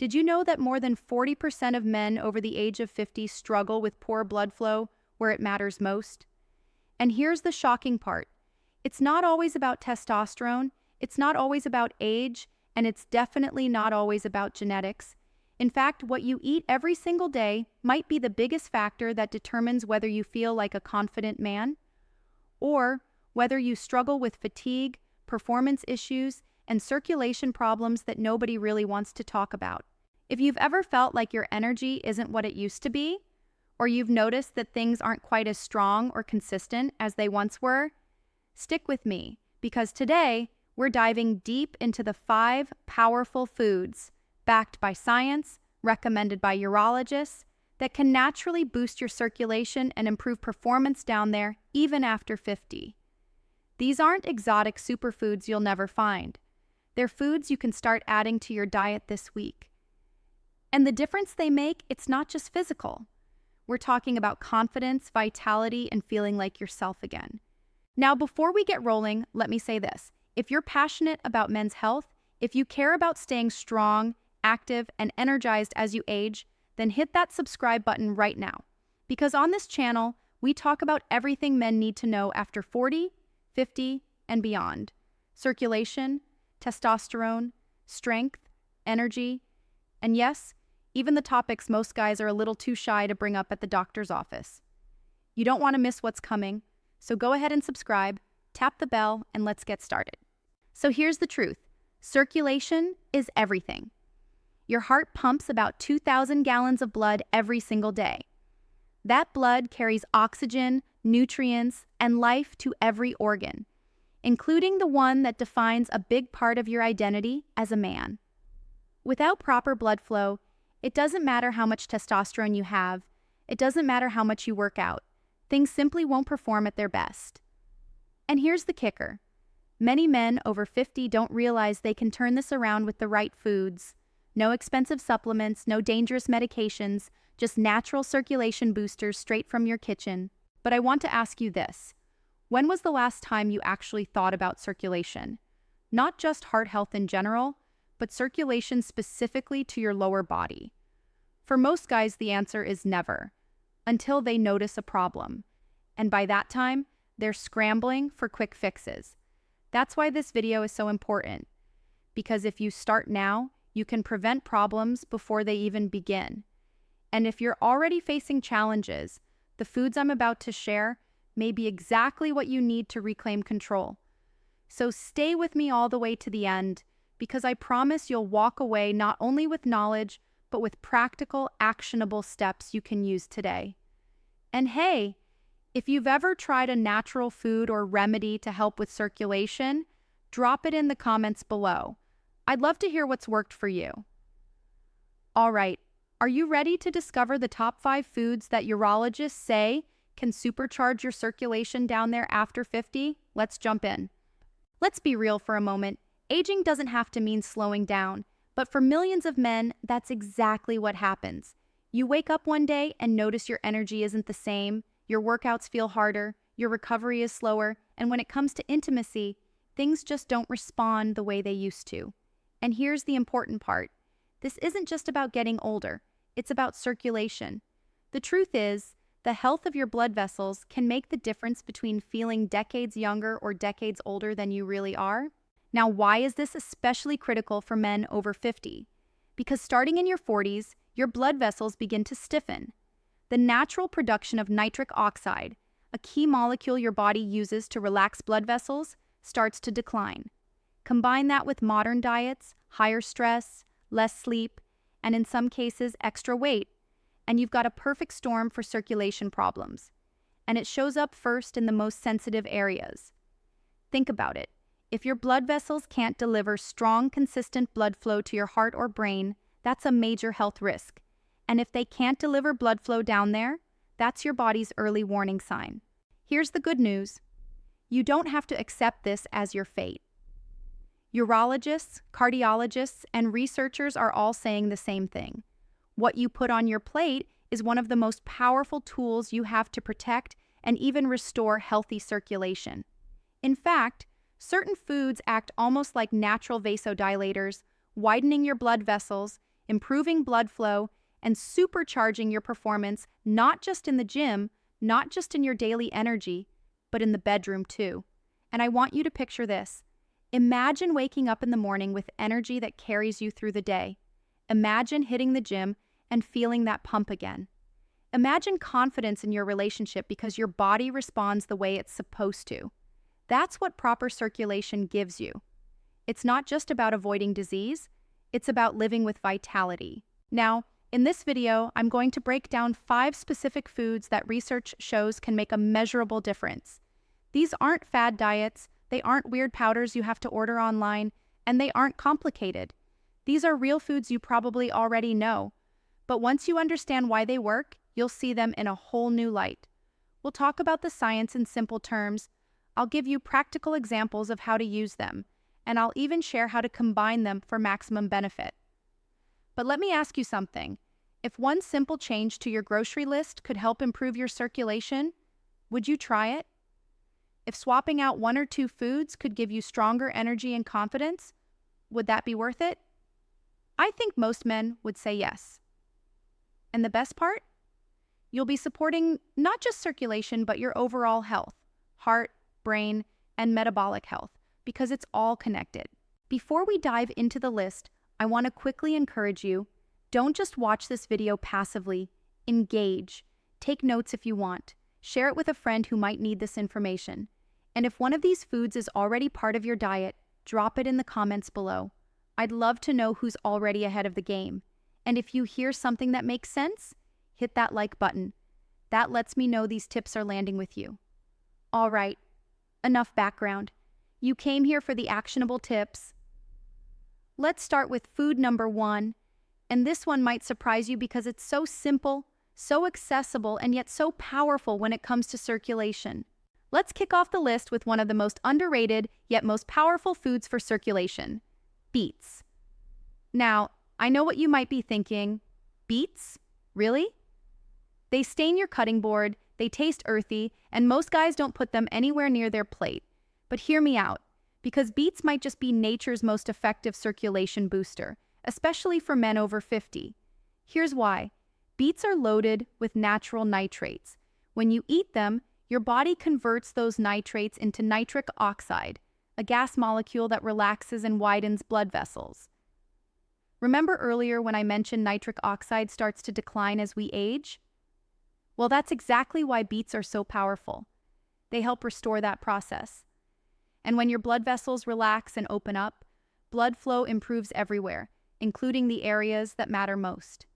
Did you know that more than 40% of men over the age of 50 struggle with poor blood flow where it matters most? And here's the shocking part. It's not always about testosterone, it's not always about age, and it's definitely not always about genetics. In fact, what you eat every single day might be the biggest factor that determines whether you feel like a confident man, or whether you struggle with fatigue, performance issues, and circulation problems that nobody really wants to talk about. If you've ever felt like your energy isn't what it used to be, or you've noticed that things aren't quite as strong or consistent as they once were, stick with me, because today we're diving deep into the 5 powerful foods backed by science, recommended by urologists, that can naturally boost your circulation and improve performance down there even after 50. These aren't exotic superfoods you'll never find. They're foods you can start adding to your diet this week. And the difference they make, it's not just physical. We're talking about confidence, vitality, and feeling like yourself again. Now, before we get rolling, let me say this. If you're passionate about men's health, if you care about staying strong, active, and energized as you age, then hit that subscribe button right now. Because on this channel, we talk about everything men need to know after 40, 50, and beyond. Circulation, testosterone, strength, energy, and yes, even the topics most guys are a little too shy to bring up at the doctor's office. You don't want to miss what's coming, so go ahead and subscribe, tap the bell, and let's get started. So here's the truth. Circulation is everything. Your heart pumps about 2,000 gallons of blood every single day. That blood carries oxygen, nutrients, and life to every organ, including the one that defines a big part of your identity as a man. Without proper blood flow, it doesn't matter how much testosterone you have, it doesn't matter how much you work out, things simply won't perform at their best. And here's the kicker. Many men over 50 don't realize they can turn this around with the right foods. No expensive supplements, no dangerous medications, just natural circulation boosters straight from your kitchen. But I want to ask you this. When was the last time you actually thought about circulation? Not just heart health in general, but circulation specifically to your lower body. For most guys, the answer is never, until they notice a problem. And by that time, they're scrambling for quick fixes. That's why this video is so important, because if you start now, you can prevent problems before they even begin. And if you're already facing challenges, the foods I'm about to share may be exactly what you need to reclaim control. So stay with me all the way to the end, because I promise you'll walk away not only with knowledge, but with practical, actionable steps you can use today. And hey, if you've ever tried a natural food or remedy to help with circulation, drop it in the comments below. I'd love to hear what's worked for you. All right, are you ready to discover the top 5 foods that urologists say can supercharge your circulation down there after 50? Let's jump in. Let's be real for a moment. Aging doesn't have to mean slowing down, but for millions of men, that's exactly what happens. You wake up one day and notice your energy isn't the same, your workouts feel harder, your recovery is slower, and when it comes to intimacy, things just don't respond the way they used to. And here's the important part. This isn't just about getting older, it's about circulation. The truth is, the health of your blood vessels can make the difference between feeling decades younger or decades older than you really are. Now, why is this especially critical for men over 50? Because starting in your 40s, your blood vessels begin to stiffen. The natural production of nitric oxide, a key molecule your body uses to relax blood vessels, starts to decline. Combine that with modern diets, higher stress, less sleep, and in some cases, extra weight, and you've got a perfect storm for circulation problems. And it shows up first in the most sensitive areas. Think about it. If your blood vessels can't deliver strong, consistent blood flow to your heart or brain, that's a major health risk. And if they can't deliver blood flow down there, that's your body's early warning sign. Here's the good news. You don't have to accept this as your fate. Urologists, cardiologists, and researchers are all saying the same thing. What you put on your plate is one of the most powerful tools you have to protect and even restore healthy circulation. In fact, certain foods act almost like natural vasodilators, widening your blood vessels, improving blood flow, and supercharging your performance not just in the gym, not just in your daily energy, but in the bedroom too. And I want you to picture this. Imagine waking up in the morning with energy that carries you through the day. Imagine hitting the gym and feeling that pump again. Imagine confidence in your relationship because your body responds the way it's supposed to. That's what proper circulation gives you. It's not just about avoiding disease, it's about living with vitality. Now, in this video, I'm going to break down 5 specific foods that research shows can make a measurable difference. These aren't fad diets, they aren't weird powders you have to order online, and they aren't complicated. These are real foods you probably already know. But once you understand why they work, you'll see them in a whole new light. We'll talk about the science in simple terms. I'll give you practical examples of how to use them, and I'll even share how to combine them for maximum benefit. But let me ask you something. If one simple change to your grocery list could help improve your circulation, would you try it? If swapping out 1 or 2 foods could give you stronger energy and confidence, would that be worth it? I think most men would say yes. And the best part? You'll be supporting not just circulation, but your overall health, heart, brain, and metabolic health, because it's all connected. Before we dive into the list, I want to quickly encourage you, don't just watch this video passively, engage. Take notes if you want. Share it with a friend who might need this information. And if one of these foods is already part of your diet, drop it in the comments below. I'd love to know who's already ahead of the game. And if you hear something that makes sense, hit that like button. That lets me know these tips are landing with you. All right, enough background. You came here for the actionable tips. Let's start with food number 1. And this one might surprise you because it's so simple, so accessible, and yet so powerful when it comes to circulation. Let's kick off the list with one of the most underrated yet most powerful foods for circulation: beets. Now, I know what you might be thinking. Beets? Really? They stain your cutting board, they taste earthy, and most guys don't put them anywhere near their plate. But hear me out, because beets might just be nature's most effective circulation booster, especially for men over 50. Here's why. Beets are loaded with natural nitrates. When you eat them, your body converts those nitrates into nitric oxide, a gas molecule that relaxes and widens blood vessels. Remember earlier when I mentioned nitric oxide starts to decline as we age? Well, that's exactly why beets are so powerful. They help restore that process. And when your blood vessels relax and open up, blood flow improves everywhere, including the areas that matter most.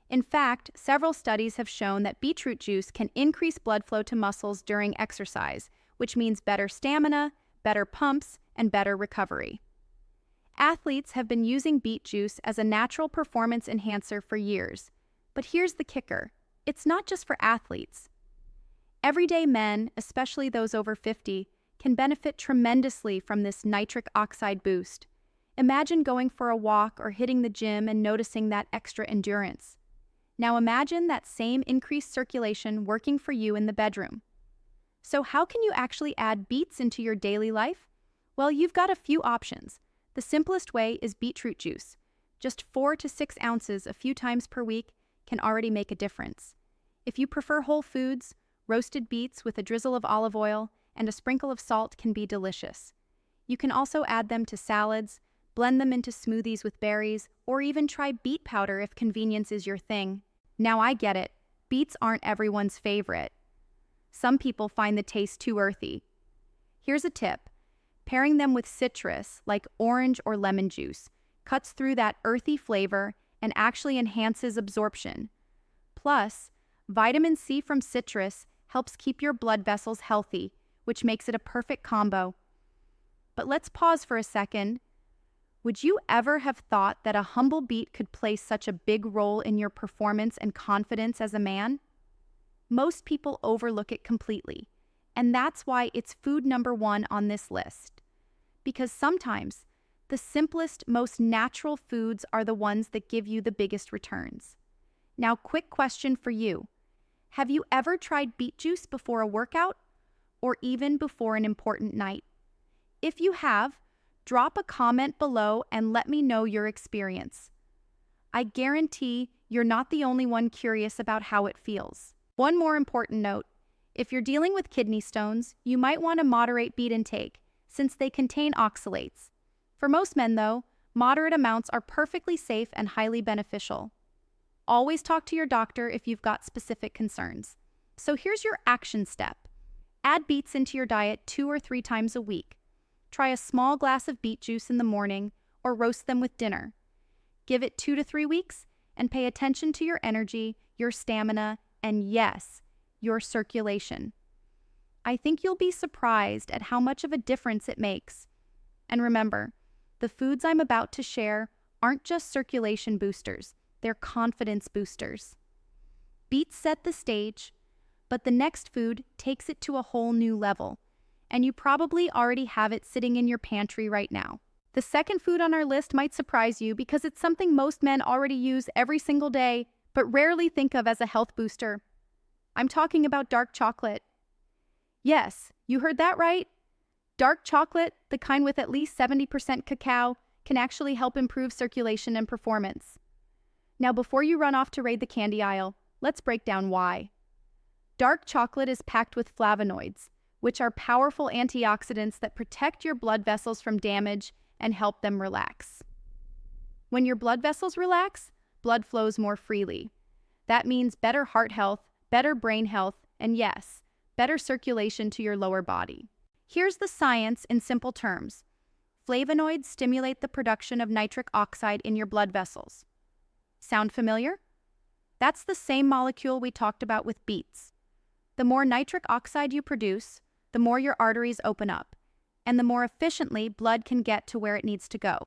In fact, several studies have shown that beetroot juice can increase blood flow to muscles during exercise, which means better stamina, better pumps, and better recovery. Athletes have been using beet juice as a natural performance enhancer for years. But here's the kicker. It's not just for athletes. Everyday men, especially those over 50, can benefit tremendously from this nitric oxide boost. Imagine going for a walk or hitting the gym and noticing that extra endurance. Now imagine that same increased circulation working for you in the bedroom. So how can you actually add beets into your daily life? Well, you've got a few options. The simplest way is beetroot juice. Just 4 to 6 ounces a few times per week can already make a difference. If you prefer whole foods, roasted beets with a drizzle of olive oil and a sprinkle of salt can be delicious. You can also add them to salads, blend them into smoothies with berries, or even try beet powder if convenience is your thing. Now I get it, beets aren't everyone's favorite. Some people find the taste too earthy. Here's a tip. Pairing them with citrus, like orange or lemon juice, cuts through that earthy flavor and actually enhances absorption. Plus, vitamin C from citrus helps keep your blood vessels healthy, which makes it a perfect combo. But let's pause for a second. Would you ever have thought that a humble beet could play such a big role in your performance and confidence as a man? Most people overlook it completely, and that's why it's food number 1 on this list. Because sometimes, the simplest, most natural foods are the ones that give you the biggest returns. Now, quick question for you. Have you ever tried beet juice before a workout? Or even before an important night? If you have, drop a comment below and let me know your experience. I guarantee you're not the only one curious about how it feels. One more important note. If you're dealing with kidney stones, you might want to moderate beet intake, since they contain oxalates. For most men, though, moderate amounts are perfectly safe and highly beneficial. Always talk to your doctor if you've got specific concerns. So here's your action step. Add beets into your diet 2 or 3 times a week. Try a small glass of beet juice in the morning or roast them with dinner. Give it 2 to 3 weeks and pay attention to your energy, your stamina, and yes, your circulation. I think you'll be surprised at how much of a difference it makes. And remember, the foods I'm about to share aren't just circulation boosters, they're confidence boosters. Beets set the stage, but the next food takes it to a whole new level, and you probably already have it sitting in your pantry right now. The second food on our list might surprise you because it's something most men already use every single day, but rarely think of as a health booster. I'm talking about dark chocolate. Yes, you heard that right. Dark chocolate, the kind with at least 70% cacao, can actually help improve circulation and performance. Now, before you run off to raid the candy aisle, let's break down why. Dark chocolate is packed with flavonoids, which are powerful antioxidants that protect your blood vessels from damage and help them relax. When your blood vessels relax, blood flows more freely. That means better heart health, better brain health, and yes, better circulation to your lower body. Here's the science in simple terms. Flavonoids stimulate the production of nitric oxide in your blood vessels. Sound familiar? That's the same molecule we talked about with beets. The more nitric oxide you produce, the more your arteries open up, and the more efficiently blood can get to where it needs to go.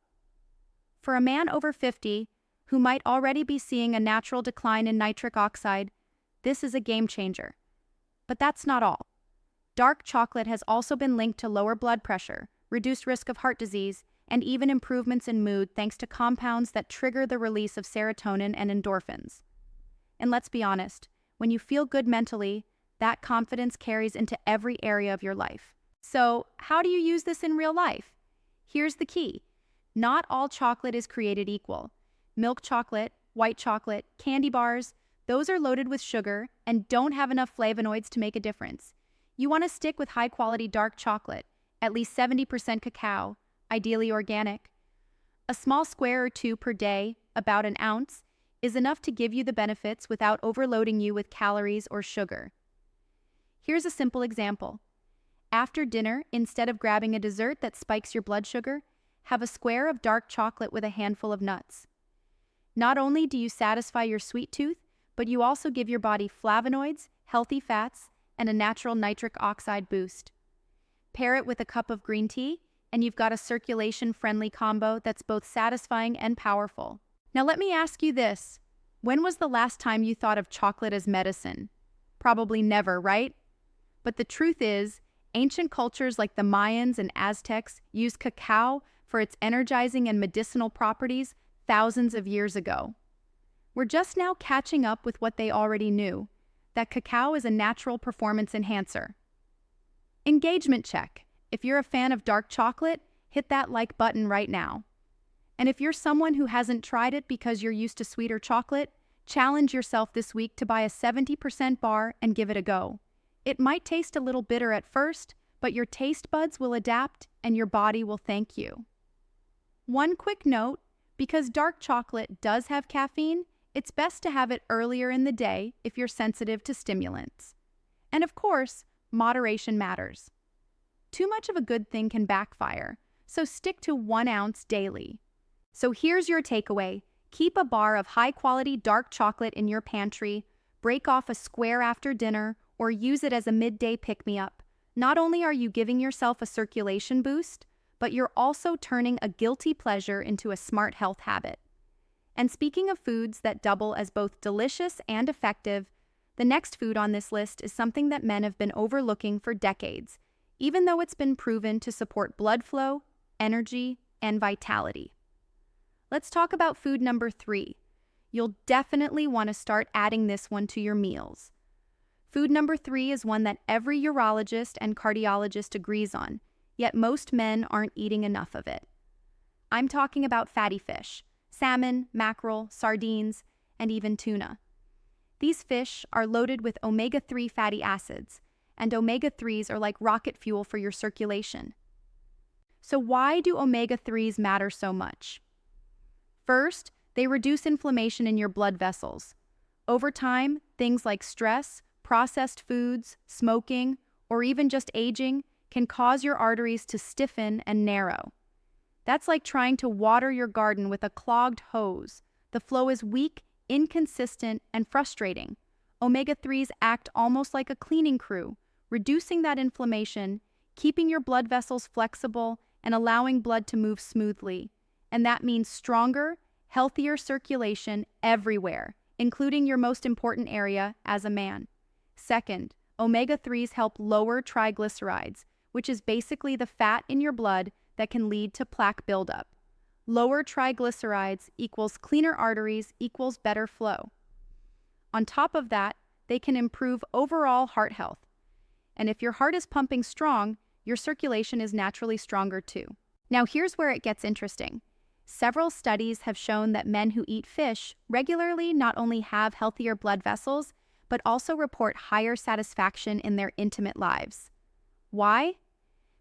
For a man over 50, who might already be seeing a natural decline in nitric oxide, this is a game changer. But that's not all. Dark chocolate has also been linked to lower blood pressure, reduced risk of heart disease, and even improvements in mood thanks to compounds that trigger the release of serotonin and endorphins. And let's be honest, when you feel good mentally, that confidence carries into every area of your life. So, how do you use this in real life? Here's the key. Not all chocolate is created equal. Milk chocolate, white chocolate, candy bars, those are loaded with sugar and don't have enough flavonoids to make a difference. You want to stick with high-quality dark chocolate, at least 70% cacao, ideally organic. A small square or 2 per day, about an ounce, is enough to give you the benefits without overloading you with calories or sugar. Here's a simple example. After dinner, instead of grabbing a dessert that spikes your blood sugar, have a square of dark chocolate with a handful of nuts. Not only do you satisfy your sweet tooth, but you also give your body flavonoids, healthy fats, and a natural nitric oxide boost. Pair it with a cup of green tea, and you've got a circulation-friendly combo that's both satisfying and powerful. Now let me ask you this. When was the last time you thought of chocolate as medicine? Probably never, right? But the truth is, ancient cultures like the Mayans and Aztecs used cacao for its energizing and medicinal properties thousands of years ago. We're just now catching up with what they already knew, that cacao is a natural performance enhancer. Engagement check. If you're a fan of dark chocolate, hit that like button right now. And if you're someone who hasn't tried it because you're used to sweeter chocolate, challenge yourself this week to buy a 70% bar and give it a go. It might taste a little bitter at first, but your taste buds will adapt and your body will thank you. One quick note, because dark chocolate does have caffeine, it's best to have it earlier in the day if you're sensitive to stimulants. And of course, moderation matters. Too much of a good thing can backfire, so stick to 1 ounce daily. So here's your takeaway. Keep a bar of high-quality dark chocolate in your pantry, break off a square after dinner, or use it as a midday pick-me-up. Not only are you giving yourself a circulation boost, but you're also turning a guilty pleasure into a smart health habit. And speaking of foods that double as both delicious and effective, the next food on this list is something that men have been overlooking for decades, even though it's been proven to support blood flow, energy, and vitality. Let's talk about food number 3. You'll definitely want to start adding this one to your meals. Food number 3 is one that every urologist and cardiologist agrees on, yet most men aren't eating enough of it. I'm talking about fatty fish, salmon, mackerel, sardines, and even tuna. These fish are loaded with omega-3 fatty acids, and omega-3s are like rocket fuel for your circulation. So why do omega-3s matter so much? First, they reduce inflammation in your blood vessels. Over time, things like stress, processed foods, smoking, or even just aging can cause your arteries to stiffen and narrow. That's like trying to water your garden with a clogged hose. The flow is weak, inconsistent, and frustrating. Omega-3s act almost like a cleaning crew, reducing that inflammation, keeping your blood vessels flexible, and allowing blood to move smoothly. And that means stronger, healthier circulation everywhere, including your most important area as a man. Second, omega-3s help lower triglycerides, which is basically the fat in your blood that can lead to plaque buildup. Lower triglycerides equals cleaner arteries equals better flow. On top of that, they can improve overall heart health. And if your heart is pumping strong, your circulation is naturally stronger too. Now here's where it gets interesting. Several studies have shown that men who eat fish regularly not only have healthier blood vessels, but also report higher satisfaction in their intimate lives. Why?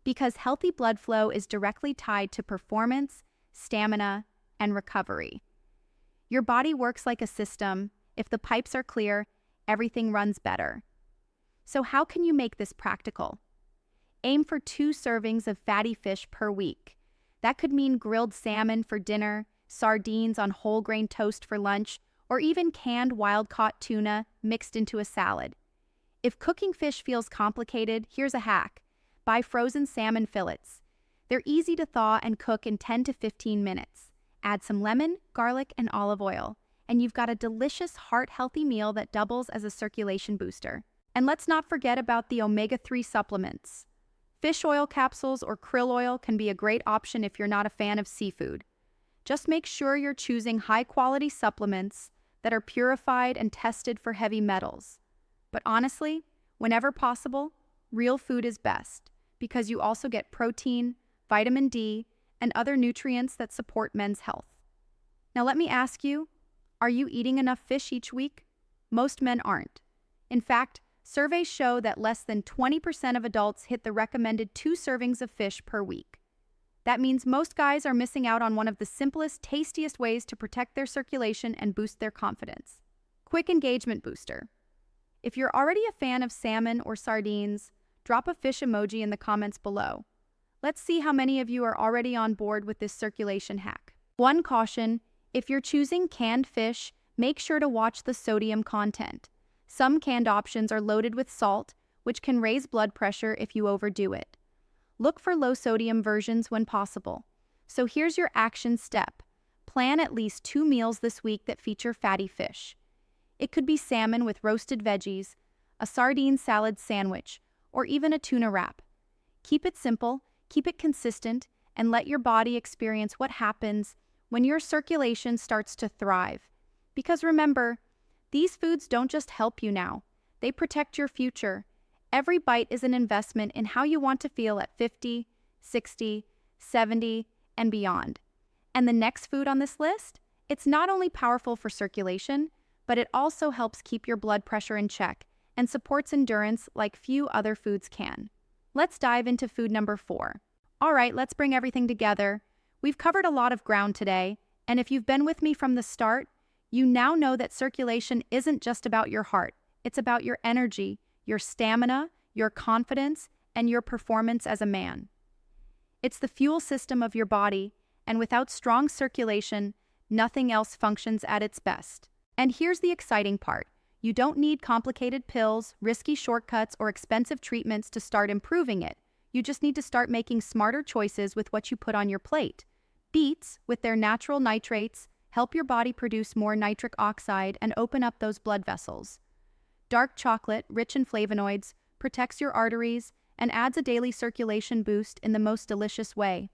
Because healthy blood flow is directly tied to performance, stamina, and recovery. Your body works like a system. If the pipes are clear, everything runs better. So how can you make this practical? Aim for 2 servings of fatty fish per week. That could mean grilled salmon for dinner, sardines on whole grain toast for lunch, or even canned wild-caught tuna mixed into a salad. If cooking fish feels complicated, here's a hack. Buy frozen salmon fillets. They're easy to thaw and cook in 10 to 15 minutes. Add some lemon, garlic, and olive oil, and you've got a delicious, heart-healthy meal that doubles as a circulation booster. And let's not forget about the omega-3 supplements. Fish oil capsules or krill oil can be a great option if you're not a fan of seafood. Just make sure you're choosing high-quality supplements that are purified and tested for heavy metals. But honestly, whenever possible, real food is best because you also get protein, vitamin D, and other nutrients that support men's health. Now let me ask you, are you eating enough fish each week? Most men aren't. In fact, surveys show that less than 20% of adults hit the recommended 2 servings of fish per week. That means most guys are missing out on one of the simplest, tastiest ways to protect their circulation and boost their confidence. Quick engagement booster. If you're already a fan of salmon or sardines, drop a fish emoji in the comments below. Let's see how many of you are already on board with this circulation hack. One caution, if you're choosing canned fish, make sure to watch the sodium content. Some canned options are loaded with salt, which can raise blood pressure if you overdo it. Look for low-sodium versions when possible. So here's your action step. Plan at least 2 meals this week that feature fatty fish. It could be salmon with roasted veggies, a sardine salad sandwich, or even a tuna wrap. Keep it simple, keep it consistent, and let your body experience what happens when your circulation starts to thrive. Because remember, these foods don't just help you now, they protect your future. Every bite is an investment in how you want to feel at 50, 60, 70, and beyond. And the next food on this list? It's not only powerful for circulation, but it also helps keep your blood pressure in check and supports endurance like few other foods can. Let's dive into food number 4. All right, let's bring everything together. We've covered a lot of ground today, and if you've been with me from the start, you now know that circulation isn't just about your heart. It's about your energy, your stamina, your confidence, and your performance as a man. It's the fuel system of your body, and without strong circulation, nothing else functions at its best. And here's the exciting part. You don't need complicated pills, risky shortcuts, or expensive treatments to start improving it. You just need to start making smarter choices with what you put on your plate. Beets, with their natural nitrates, help your body produce more nitric oxide and open up those blood vessels. Dark chocolate, rich in flavonoids, protects your arteries and adds a daily circulation boost in the most delicious way.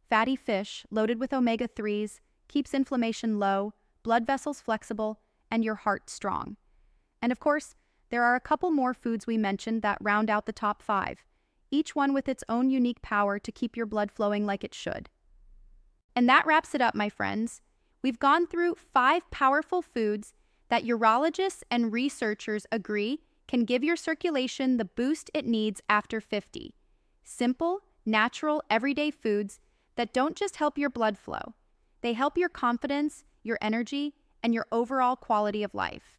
Fatty fish, loaded with omega-3s, keeps inflammation low, blood vessels flexible, and your heart strong. And of course, there are a couple more foods we mentioned that round out the top 5, each one with its own unique power to keep your blood flowing like it should. And that wraps it up, my friends. We've gone through 5 powerful foods that urologists and researchers agree can give your circulation the boost it needs after 50. Simple, natural, everyday foods that don't just help your blood flow. They help your confidence, your energy, and your overall quality of life.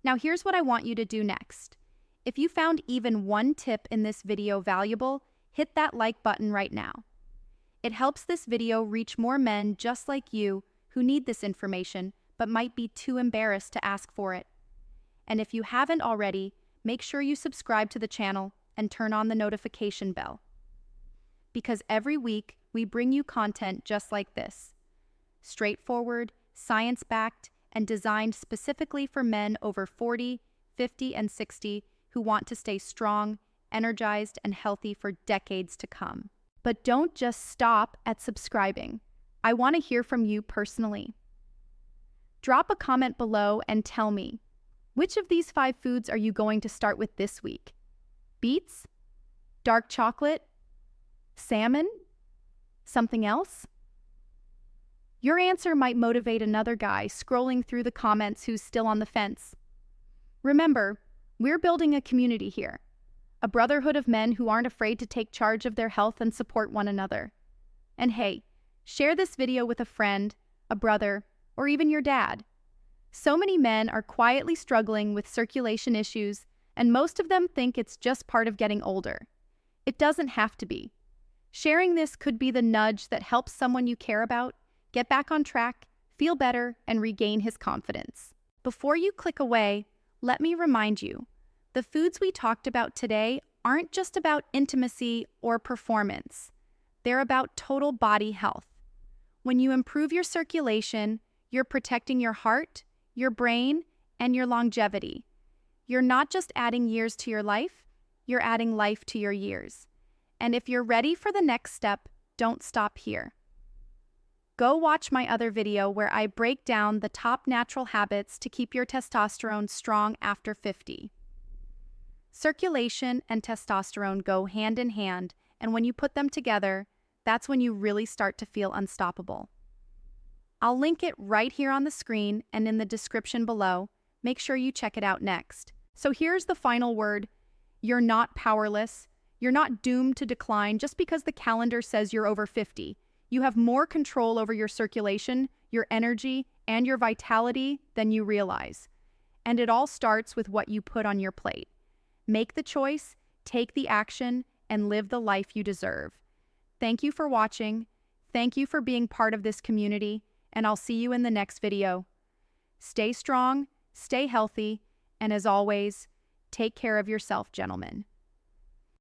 Now here's what I want you to do next. If you found even one tip in this video valuable, hit that like button right now. It helps this video reach more men just like you who need this information but might be too embarrassed to ask for it. And if you haven't already, make sure you subscribe to the channel and turn on the notification bell. Because every week, we bring you content just like this. Straightforward, science-backed, and designed specifically for men over 40, 50, and 60 who want to stay strong, energized, and healthy for decades to come. But don't just stop at subscribing. I want to hear from you personally. Drop a comment below and tell me, which of these 5 foods are you going to start with this week? Beets? Dark chocolate? Salmon? Something else? Your answer might motivate another guy scrolling through the comments who's still on the fence. Remember, we're building a community here, a brotherhood of men who aren't afraid to take charge of their health and support one another. And hey, share this video with a friend, a brother, or even your dad. So many men are quietly struggling with circulation issues, and most of them think it's just part of getting older. It doesn't have to be. Sharing this could be the nudge that helps someone you care about get back on track, feel better, and regain his confidence. Before you click away, let me remind you, the foods we talked about today aren't just about intimacy or performance. They're about total body health. When you improve your circulation, you're protecting your heart, your brain, and your longevity. You're not just adding years to your life, you're adding life to your years. And if you're ready for the next step, don't stop here. Go watch my other video where I break down the top natural habits to keep your testosterone strong after 50. Circulation and testosterone go hand in hand, and when you put them together, that's when you really start to feel unstoppable. I'll link it right here on the screen and in the description below. Make sure you check it out next. So here's the final word. You're not powerless. You're not doomed to decline just because the calendar says you're over 50. You have more control over your circulation, your energy, and your vitality than you realize. And it all starts with what you put on your plate. Make the choice, take the action, and live the life you deserve. Thank you for watching. Thank you for being part of this community, and I'll see you in the next video. Stay strong, stay healthy, and as always, take care of yourself, gentlemen.